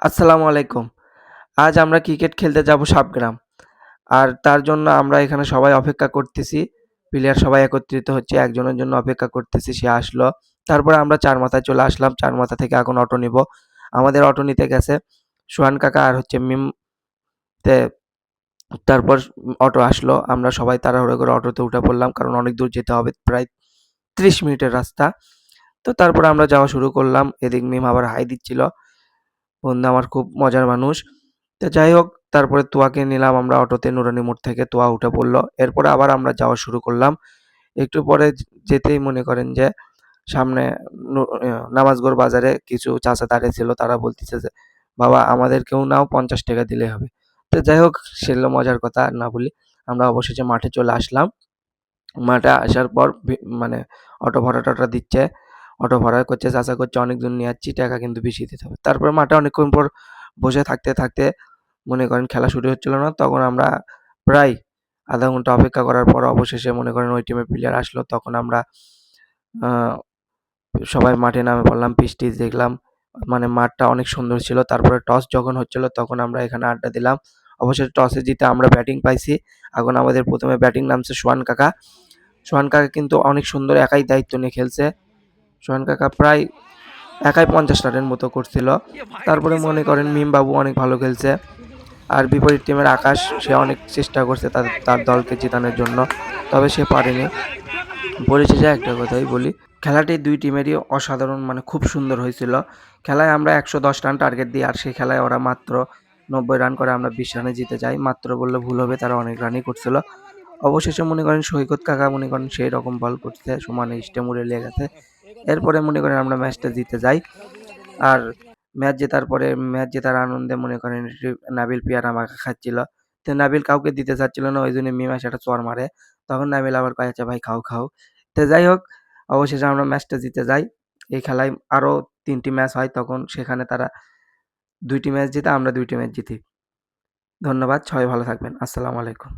আসসালামু আলাইকুম। আজ আমরা ক্রিকেট খেলতে যাব সাবগ্রাম। আর তার জন্য আমরা এখানে সবাই অপেক্ষা করতেছি। প্লেয়ার সবাই একত্রিত হচ্ছে। একজনের জন্য অপেক্ষা করতেছি, সে আসলো। তারপরে আমরা চারমাথায় চলে আসলাম। চারমাথা থেকে এখন অটো নিব। আমাদের অটো নিতে গেছে সোহান কাকা আর হচ্ছে মিম। তে তারপর অটো আসলো। আমরা সবাই তাড়াহুড়ো করে অটোতে উঠে পড়লাম, কারণ অনেক দূর যেতে হবে, প্রায় ৩০ মিনিটের রাস্তা। তো তারপরে আমরা যাওয়া শুরু করলাম। এদিক মিম আবার হাই দিচ্ছিল। বন্ধু আমার খুব মজার মানুষ। তো যাই হোক, তারপরে তোয়াকে নিলাম আমরা অটোতে নুরানি মোড় থেকে। তোয়া উঠে পড়লো। এরপরে আবার আমরা যাওয়া শুরু করলাম। একটু পরে যেতেই মনে করেন যে সামনে নামাজগড় বাজারে কিছু চাচা দাঁড়িয়ে ছিল। তারা বলতেছে যে, বাবা আমাদেরকেও নাও, 50 টাকা দিলে হবে। তো যাই হোক, সেগুলো মজার কথা, আর না বলি। আমরা অবশেষে মাঠে চলে আসলাম। মাঠে আসার পর মানে অটো ভাড়া টটা দিচ্ছে। অটো ভাড়া করছে, চাচা করছে অনেক দূর নিয়ে যাচ্ছি, টাকা কিন্তু বেশি দিতে হবে। তারপরে মাঠে অনেকক্ষণ পর বসে থাকতে থাকতে মনে করেন খেলা শুরু হচ্ছিল না। তখন আমরা প্রায় আধা ঘন্টা অপেক্ষা করার পর অবশেষে মনে করেন ওই টিমের প্লেয়ার আসলো। তখন আমরা সবাই মাঠে নামে পড়লাম, পিচ টিচ দেখলাম। মানে মাঠটা অনেক সুন্দর ছিল। তারপরে টস যখন হচ্ছিল তখন আমরা এখানে আড্ডা দিলাম। অবশেষে টসে জিতে আমরা ব্যাটিং পাইছি। এখন আমাদের প্রথমে ব্যাটিং নামছে সোহান কাকা। সোহান কাকা কিন্তু অনেক সুন্দর একাই দায়িত্ব নিয়ে খেলছে। সোহান কাকা প্রায় একাই 50 রানের মতো করছিল। তারপরে মনে করেন মিম বাবু অনেক ভালো খেলছে। আর বিপরীত টিমের আকাশ, সে অনেক চেষ্টা করছে তার দলকে জেতানোর জন্য, তবে সে পারেনি। পরিশেষে একটা কথাই বলি, খেলাটি দুই টিমেরই অসাধারণ, মানে খুব সুন্দর হয়েছিল। খেলায় আমরা 110 রান টার্গেট দিই, আর সেই খেলায় ওরা মাত্র 90 রান করে আমরা 20 রানে জিতে যাই। মাত্র বললে ভুল হবে, তারা অনেক রানই করছিল। অবশেষে মনে করেন সৈকত কাকা মনে করেন সেই রকম বল করছে, সমানে স্টেমুরে লেগে গেছে। এরপরে মনে করেন আমরা ম্যাচটা জিতে যাই। আর ম্যাচ জেতার আনন্দে মনে করেন নাবিল পিয়ারা মাখা খাচ্ছিল। তো নাবিল কাউকে দিতে চাচ্ছিল না, ওই জন্য মিম এসে একটা চড় মারে। তখন নাবিল আবার কয়ে, আচ্ছা ভাই খাও খাও। তো যাই হোক, অবশেষে আমরা ম্যাচটা জিতে যাই। এই খেলায় আরো 3টি ম্যাচ হয়, তখন সেখানে তারা 2টি ম্যাচ জিতে, আমরা 2টি ম্যাচ জিতি। ধন্যবাদ, সবাই ভালো থাকবেন। আসসালামু আলাইকুম।